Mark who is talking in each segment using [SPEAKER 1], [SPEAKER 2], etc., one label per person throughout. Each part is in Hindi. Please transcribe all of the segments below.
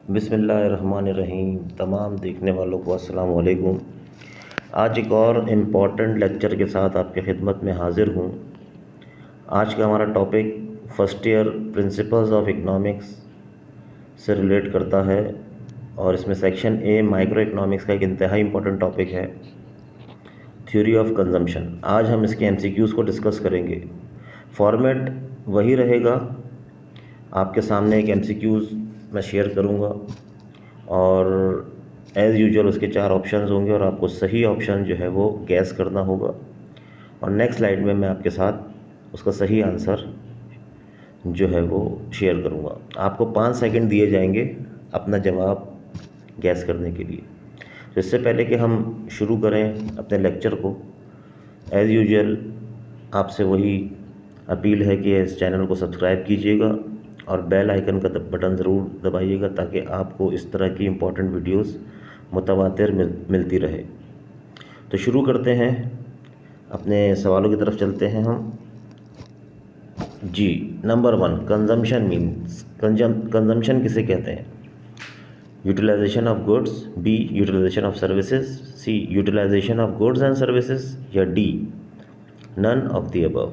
[SPEAKER 1] बिस्मिल्लाहिर्रहमानिर्रहीम। तमाम देखने वालों को अस्सलाम वालेकुम। आज एक और इम्पॉर्टेंट लेक्चर के साथ आपकी खिदमत में हाज़िर हूँ। आज का हमारा topic first year principles of economics से रिलेट करता है और इसमें सेक्शन ए माइक्रो इकनॉमिक्स का एक इंतहाई इम्पॉर्टेंट टॉपिक है, थ्योरी ऑफ कंजम्पशन। आज हम इसके एमसीक्यूज़ को डिस्कस करेंगे। फॉर्मेट वही रहेगा, आपके सामने एक एमसीक्यूज़ मैं शेयर करूंगा और एज़ यूजुअल उसके 4 ऑप्शंस होंगे और आपको सही ऑप्शन जो है वो गैस करना होगा और नेक्स्ट स्लाइड में मैं आपके साथ उसका सही आंसर जो है वो शेयर करूंगा। आपको 5 सेकंड दिए जाएंगे अपना जवाब गैस करने के लिए। तो इससे पहले कि हम शुरू करें अपने लेक्चर को, एज़ यूजुअल आपसे वही अपील है कि इस चैनल को सब्सक्राइब कीजिएगा और बेल आइकन का बटन ज़रूर दबाइएगा ताकि आपको इस तरह की इम्पोर्टेंट वीडियोस मुतवातिर मिलती रहे। तो शुरू करते हैं, अपने सवालों की तरफ चलते हैं हम जी। नंबर 1, कंजम्पशन मीन्स, कंजम्पशन किसे कहते हैं? Utilization of goods, B utilization of services, C utilization of goods and services, या D none of the above.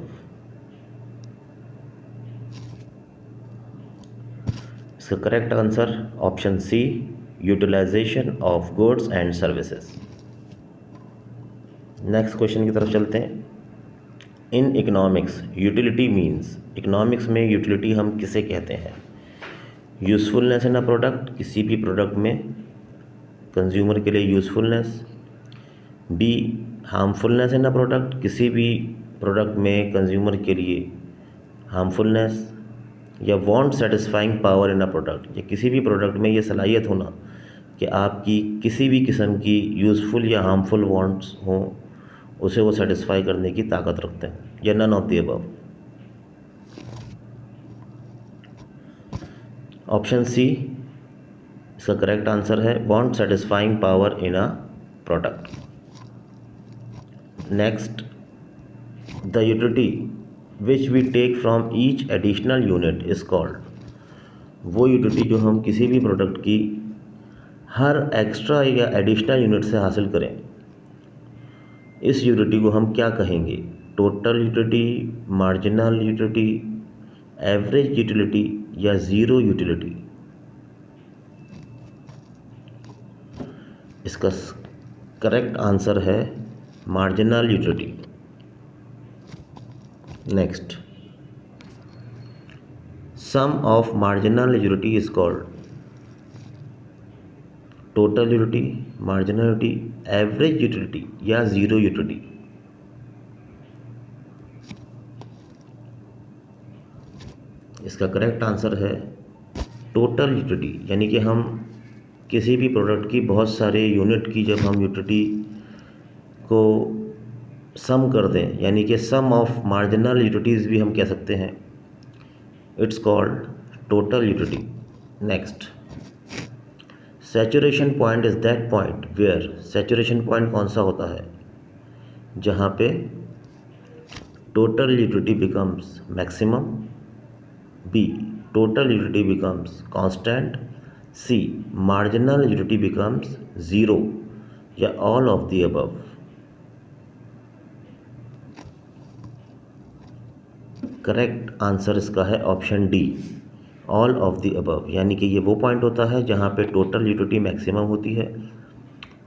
[SPEAKER 1] इसका correct answer option C, utilization of goods and services. Next question की तरफ चलते हैं। In economics utility means, economics में यूटिलिटी हम किसे कहते हैं? यूज़फुलनेस इन अ प्रोडक्ट, किसी भी प्रोडक्ट में कंज्यूमर के लिए usefulness. B harmfulness in a product, किसी भी प्रोडक्ट में कंज्यूमर के लिए हार्मफुलनेस। या want satisfying power in a product, या किसी भी प्रोडक्ट में ये सलाहियत होना कि आपकी किसी भी किस्म की यूज़फुल या हार्मफुल वांट्स हों, उसे वो सेटिस्फाई करने की ताकत रखते हैं, या none of the above. Option C इसका करेक्ट आंसर है, want satisfying power in a product. Next, the utility which we take from each additional unit is called, वो यूटिलिटी जो हम किसी भी प्रोडक्ट की हर एक्स्ट्रा या एडिशनल यूनिट से हासिल करें, इस यूटिलिटी को हम क्या कहेंगे? Total utility, marginal utility, average utility, या ज़ीरो यूटिलिटी। इसका करेक्ट आंसर है marginal utility. Next, some of marginal utility is called total utility, marginal utility, average utility, या ज़ीरो यूटिलिटी। इसका करेक्ट आंसर है टोटल यूटिलिटी, यानी कि हम किसी भी प्रोडक्ट की बहुत सारे यूनिट की जब हम यूटिलिटी को सम कर दें, यानी कि सम ऑफ मार्जिनल यूटिलिटीज़ भी हम कह सकते हैं, it's called total utility. Next, saturation point is that point where, saturation point कौन सा होता है जहाँ पे total utility becomes maximum, B total utility becomes constant, C marginal utility becomes zero, या all of the above. Correct answer इसका है option D, all of the above, यानी कि ये वो पॉइंट होता है जहाँ पे टोटल यूटिलिटी मैक्सिमम होती है,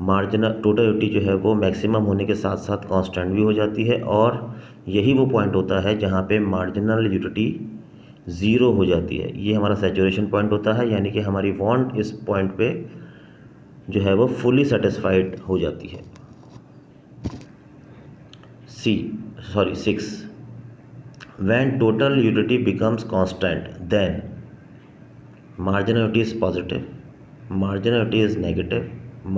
[SPEAKER 1] मार्जिनल टोटल यूटिलिटी जो है वो मैक्सिमम होने के साथ साथ कांस्टेंट भी हो जाती है, और यही वो पॉइंट होता है जहाँ पे मार्जिनल यूटिलिटी ज़ीरो हो जाती है। ये हमारा सैचुरेशन पॉइंट होता है, यानी कि हमारी वांट इस पॉइंट पे जो है वो फुली सेटिस्फाइड हो जाती है। 6, when total utility becomes constant, then marginal utility is positive, marginal utility is negative,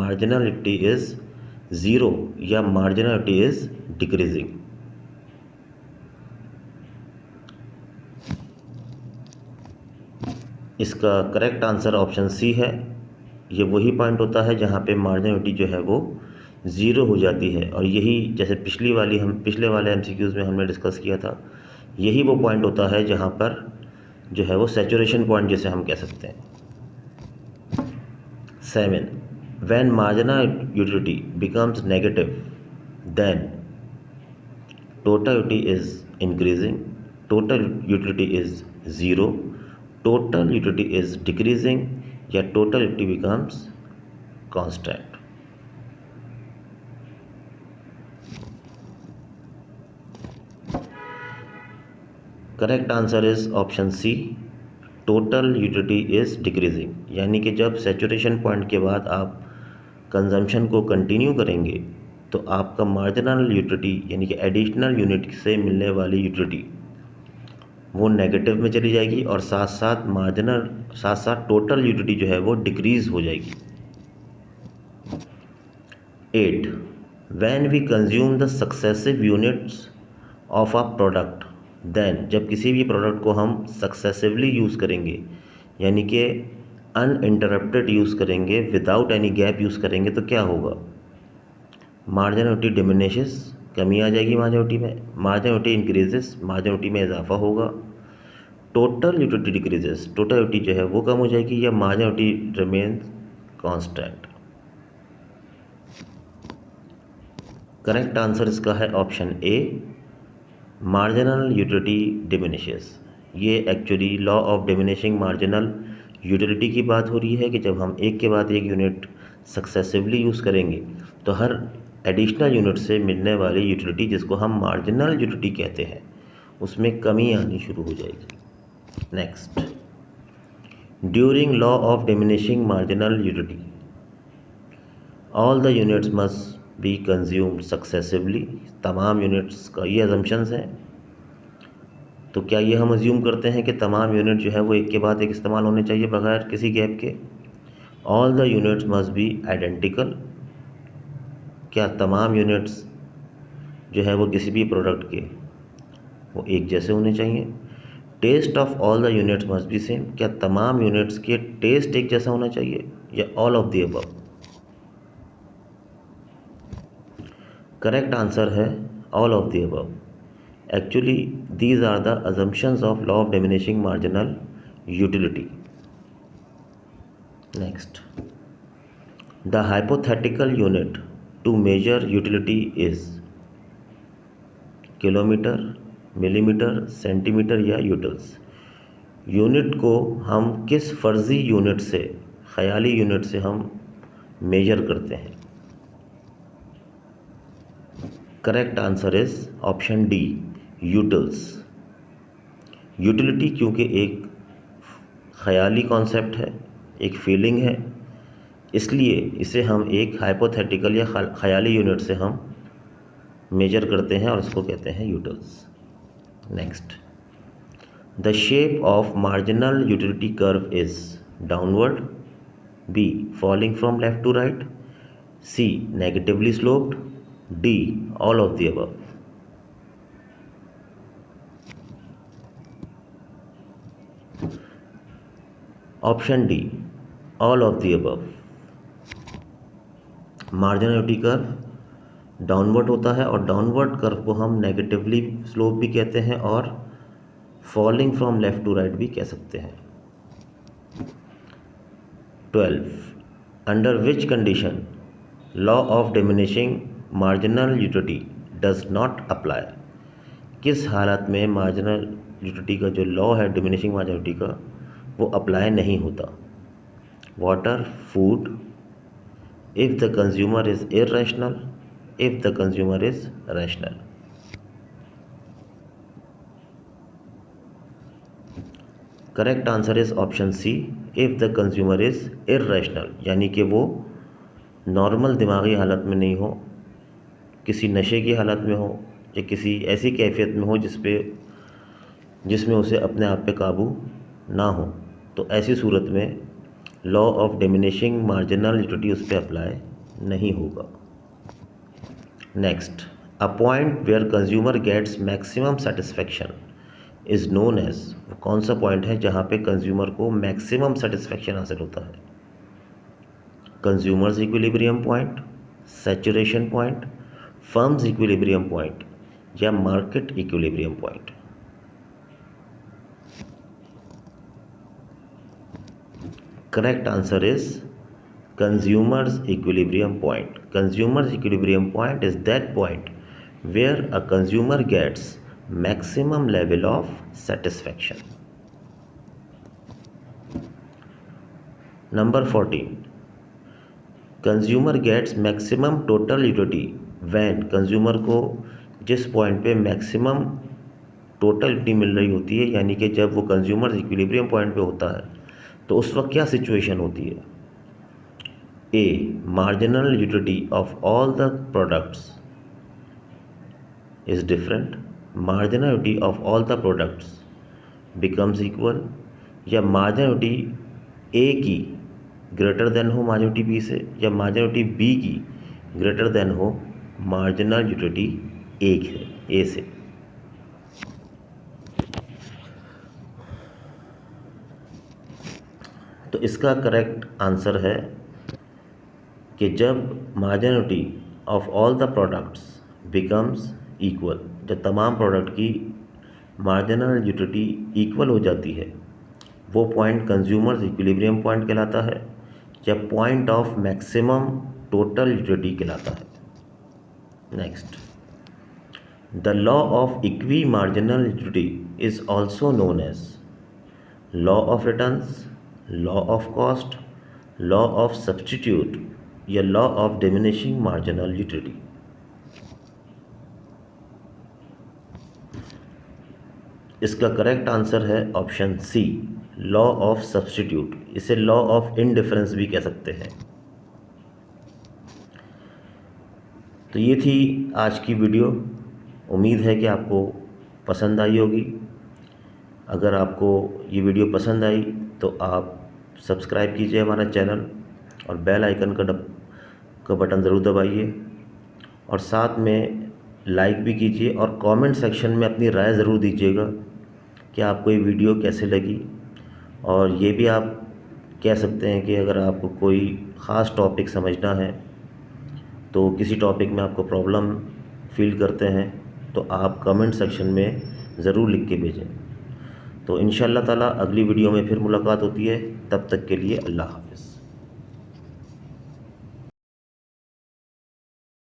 [SPEAKER 1] marginal utility is zero, या marginal utility is decreasing। इसका करेक्ट आंसर ऑप्शन सी है। ये वही पॉइंट होता है जहाँ पे मार्जिनल यूटिलिटी जो है वो ज़ीरो हो जाती है, और यही जैसे पिछले वाले एमसीक्यूज़ में हमने डिस्कस किया था, यही वो पॉइंट होता है जहाँ पर जो है वो सैचुरेशन पॉइंट जिसे हम कह सकते हैं। 7. When marginal utility becomes negative, then total utility is increasing, total utility is 0, total utility is decreasing, या total utility becomes constant. Correct answer is option C, total utility is decreasing, यानी कि जब सैचुरेशन पॉइंट के बाद आप कंजम्पशन को कंटिन्यू करेंगे तो आपका मार्जिनल यूटिलिटी यानी कि एडिशनल यूनिट से मिलने वाली यूटिलिटी वो नेगेटिव में चली जाएगी और साथ साथ टोटल यूटिलिटी जो है वो डिक्रीज़ हो जाएगी। 8. When we consume the successive units of a product, then जब किसी भी प्रोडक्ट को हम सक्सेसिवली यूज़ करेंगे यानी कि अनइंटरप्टेड यूज़ करेंगे, विदाउट एनी गैप यूज़ करेंगे, तो क्या होगा? मार्जिनल यूटिलिटी डिमिनिशेस, कमी आ जाएगी मार्जिनल यूटिलिटी में, marginal utility increases, marginal utility में इजाफा होगा, total utility decreases, total utility जो है वो कम हो जाएगी, या marginal utility remains constant. Correct answer इसका है option A, marginal utility diminishes. ये actually law of diminishing marginal utility की बात हो रही है कि जब हम एक के बाद एक यूनिट सक्सेसिवली यूज़ करेंगे तो हर एडिशनल यूनिट से मिलने वाली यूटिलिटी, जिसको हम मार्जिनल यूटिलिटी कहते हैं, उसमें कमी आनी शुरू हो जाएगी। Next, during law of diminishing marginal utility all the units must be consumed successively, तमाम यूनिट्स का ये अजम्पशंस हैं। तो क्या ये हम अज्यूम करते हैं कि तमाम यूनिट जो है वो एक के बाद एक इस्तेमाल होने चाहिए बगैर किसी गैप के? All the units must be identical, क्या तमाम यूनिट्स जो है वो किसी भी प्रोडक्ट के वो एक जैसे होने चाहिए? Taste of all the units must be same, क्या तमाम यूनिट्स के टेस्ट एक जैसा होना चाहिए, या all of the above? Correct answer है all of the above. Actually these are the assumptions of law of diminishing marginal utility. Next, the hypothetical unit to measure utility is kilometre, millimetre, centimetre या यूटल्स। यूनिट को हम किस फर्जी यूनिट से, ख्याली यूनिट से हम मेजर करते हैं? Correct answer is option D, utils. Utility क्योंकि एक ख़याली कॉन्सेप्ट है, एक फीलिंग है, इसलिए इसे हम एक हाइपोथेटिकल या ख़याली यूनिट से हम मेजर करते हैं और उसको कहते हैं utils. Next, the shape of marginal utility curve is downward, B falling from left to right, C negatively sloped, D all of the above. Option D, all of the above. Marginal utility curve downward होता है और डाउनवर्ड कर्व को हम नेगेटिवली स्लोप भी कहते हैं और falling from left to right भी कह सकते हैं। 12. Under which condition law of diminishing marginal utility does not apply? किस हालत में मार्जिनल यूटिलिटी का जो लॉ है डिमिनिशिंग मार्जिनल यूटिलिटी का वो अप्लाई नहीं होता? Water, food, if the consumer is irrational, if the consumer is rational. Correct answer is option C, if the consumer is irrational, यानी कि वो नॉर्मल दिमागी हालत में नहीं हो, किसी नशे की हालत में हो या किसी ऐसी कैफियत में हो जिसमें उसे अपने आप पे काबू ना हो, तो ऐसी सूरत में law of diminishing marginal utility उस पर अप्लाई नहीं होगा। Next, a point where consumer gets maximum satisfaction is known as, वो कौन सा पॉइंट है जहाँ पे कंज्यूमर को मैक्सिमम सेटिस्फेक्शन हासिल होता है? Consumer's equilibrium point, saturation point, firm's equilibrium point या market equilibrium point? Correct answer is Consumer's equilibrium point. Consumer's equilibrium point is that point where a consumer gets maximum level of satisfaction. Number 14. Consumer gets maximum total utility when consumer को जिस पॉइंट पे मैक्सिमम टोटल यूटिलिटी मिल रही होती है, यानी कि जब वो कंज्यूमर इक्विलिब्रियम पॉइंट पे होता है तो उस वक्त क्या सिचुएशन होती है? A, marginal utility of all the products is different, marginal utility of all the products becomes equal, या मार्जिनल यूटिलिटी ए की ग्रेटर देन हो मार्जिनल यूटिलिटी बी से, या मार्जिनल यूटिलिटी बी की ग्रेटर देन हो मार्जिनल यूटिलिटी ए से। तो इसका करेक्ट आंसर है कि जब marginal utility of all the products becomes equal, जब तमाम प्रोडक्ट की मार्जिनल यूटिलिटी इक्वल हो जाती है, वो पॉइंट कंज्यूमर्स इक्विलिब्रियम पॉइंट कहलाता है या point of maximum total utility कहलाता है। Next, the law of equi marginal utility is also known as law of returns, law of cost, law of substitute या law of diminishing marginal utility. इसका करेक्ट आंसर है option C, law of substitute. इसे लॉ ऑफ इनडिफरेंस भी कह सकते हैं। तो ये थी आज की वीडियो। उम्मीद है कि आपको पसंद आई होगी। अगर आपको ये वीडियो पसंद आई तो आप सब्सक्राइब कीजिए हमारा चैनल और बेल आइकन का बटन ज़रूर दबाइए, और साथ में लाइक भी कीजिए और कमेंट सेक्शन में अपनी राय ज़रूर दीजिएगा कि आपको ये वीडियो कैसे लगी। और ये भी आप कह सकते हैं कि अगर आपको कोई ख़ास टॉपिक समझना है, तो किसी टॉपिक में आपको प्रॉब्लम फील करते हैं, तो आप कमेंट सेक्शन में ज़रूर लिख के भेजें। तो इंशाअल्लाह ताला अगली वीडियो में फिर मुलाकात होती है। तब तक के लिए अल्लाह हाफ़िज़।